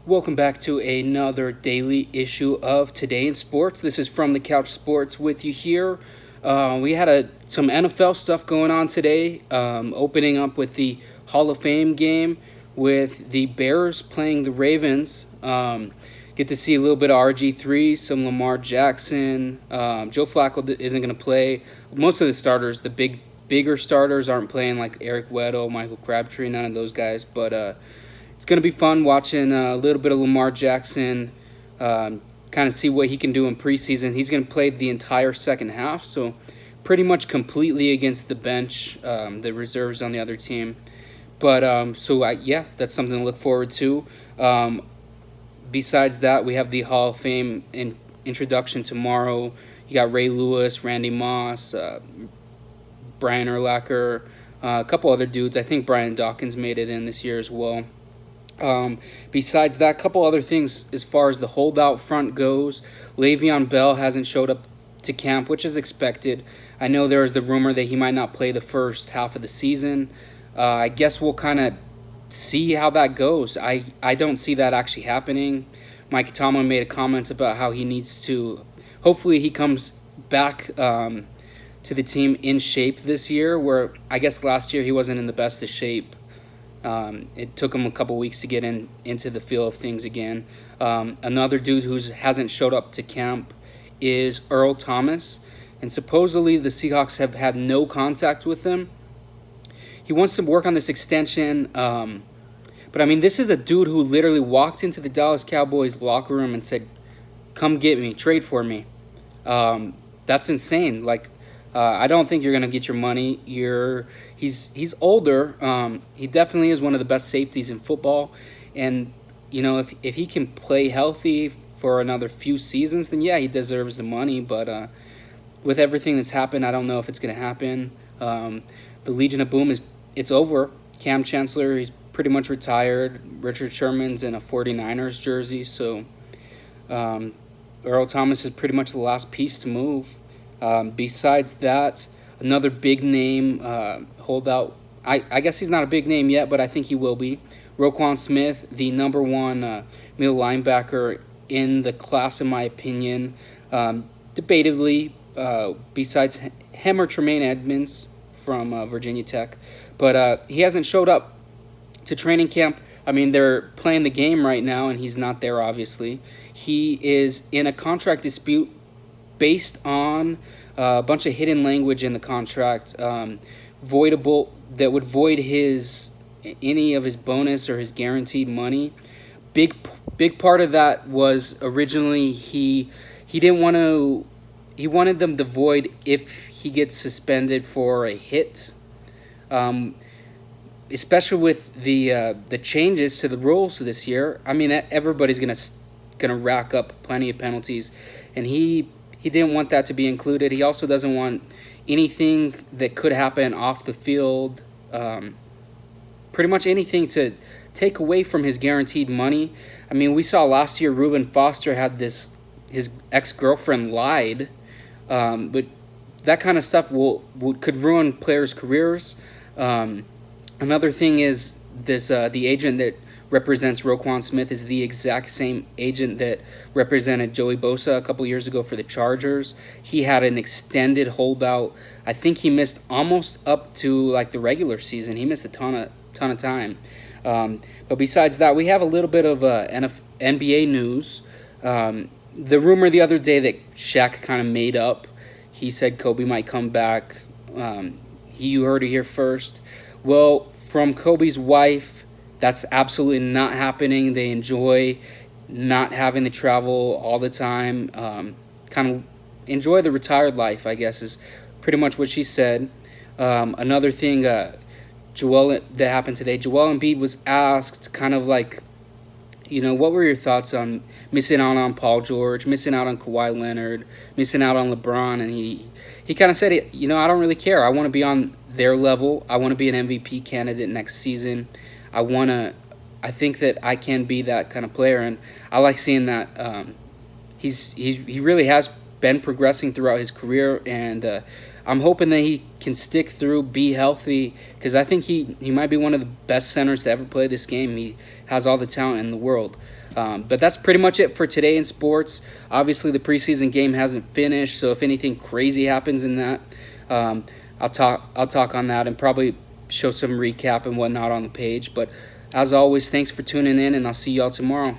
Welcome back to another daily issue of Today in Sports. This is From the Couch Sports with you here. We had some NFL stuff going on today, opening up with the Hall of Fame game with the Bears playing the Ravens. Get to see a little bit of RG3, some Lamar Jackson. Joe Flacco isn't going to play. Most of the starters, bigger starters, aren't playing, like Eric Weddle, Michael Crabtree, none of those guys. But it's going to be fun watching a little bit of Lamar Jackson, kind of see what he can do in preseason. He's going to play the entire second half, so pretty much completely against the bench, the reserves on the other team. But that's something to look forward to. Besides that, we have the Hall of Fame introduction tomorrow. You got Ray Lewis, Randy Moss, Brian Urlacher, a couple other dudes. I think Brian Dawkins made it in this year as well. Besides that, couple other things as far as the holdout front goes. Le'Veon Bell hasn't showed up to camp, which is expected. I know there was the rumor that he might not play the first half of the season. I guess we'll kind of see how that goes. I don't see that actually happening. Mike Tomlin made a comment about how he needs to, hopefully he comes back to the team in shape this year, where I guess last year he wasn't in the best of shape. It took him a couple weeks to get into the feel of things again. Another dude who hasn't showed up to camp is Earl Thomas, and supposedly the Seahawks have had no contact with him. He wants to work on this extension, but I mean, this is a dude who literally walked into the Dallas Cowboys locker room and said, "Come get me, trade for me." That's insane. I don't think you're gonna get your money. He's older. He definitely is one of the best safeties in football, and if he can play healthy for another few seasons, then yeah, he deserves the money. But with everything that's happened, I don't know if it's gonna happen. The Legion of Boom it's over. Cam Chancellor, he's pretty much retired. Richard Sherman's in a 49ers jersey, so Earl Thomas is pretty much the last piece to move. Besides that, another big name holdout. I guess he's not a big name yet, but I think he will be. Roquan Smith, the number one middle linebacker in the class, in my opinion. Debatably, besides him or Tremaine Edmonds from Virginia Tech. But he hasn't showed up to training camp. I mean, they're playing the game right now, and he's not there, obviously. He is in a contract dispute based on a bunch of hidden language in the contract, voidable, that would void any of his bonus or his guaranteed money. Big part of that was originally he didn't want to. He wanted them to void if he gets suspended for a hit, especially with the changes to the rules this year. I mean, everybody's gonna rack up plenty of penalties, and he didn't want that to be included. He also doesn't want anything that could happen off the field, pretty much anything to take away from his guaranteed money. I mean, we saw last year Reuben Foster had his ex-girlfriend lied, but that kind of stuff could ruin players' careers. Another thing is the agent that represents Roquan Smith is the exact same agent that represented Joey Bosa a couple years ago for the Chargers. He had an extended holdout. I think he missed almost up to the regular season. He missed a ton of time. But besides that, we have a little bit of NBA news. The rumor the other day that Shaq kind of made up. He said Kobe might come back. You heard it here first. Well, from Kobe's wife, that's absolutely not happening. They enjoy not having to travel all the time. Kind of enjoy the retired life, I guess, is pretty much what she said. Another thing that happened today, Joel Embiid was asked kind of what were your thoughts on missing out on Paul George, missing out on Kawhi Leonard, missing out on LeBron? And he kind of said, I don't really care. I want to be on their level. I want to be an MVP candidate next season. I think that I can be that kind of player, and I like seeing that. He really has been progressing throughout his career, and I'm hoping that he can stick through, be healthy, because I think he might be one of the best centers to ever play this game. He has all the talent in the world. But that's pretty much it for today in sports. Obviously, the preseason game hasn't finished, so if anything crazy happens in that, I'll talk on that and probably show some recap and whatnot on the page. But as always, thanks for tuning in, and I'll see y'all tomorrow.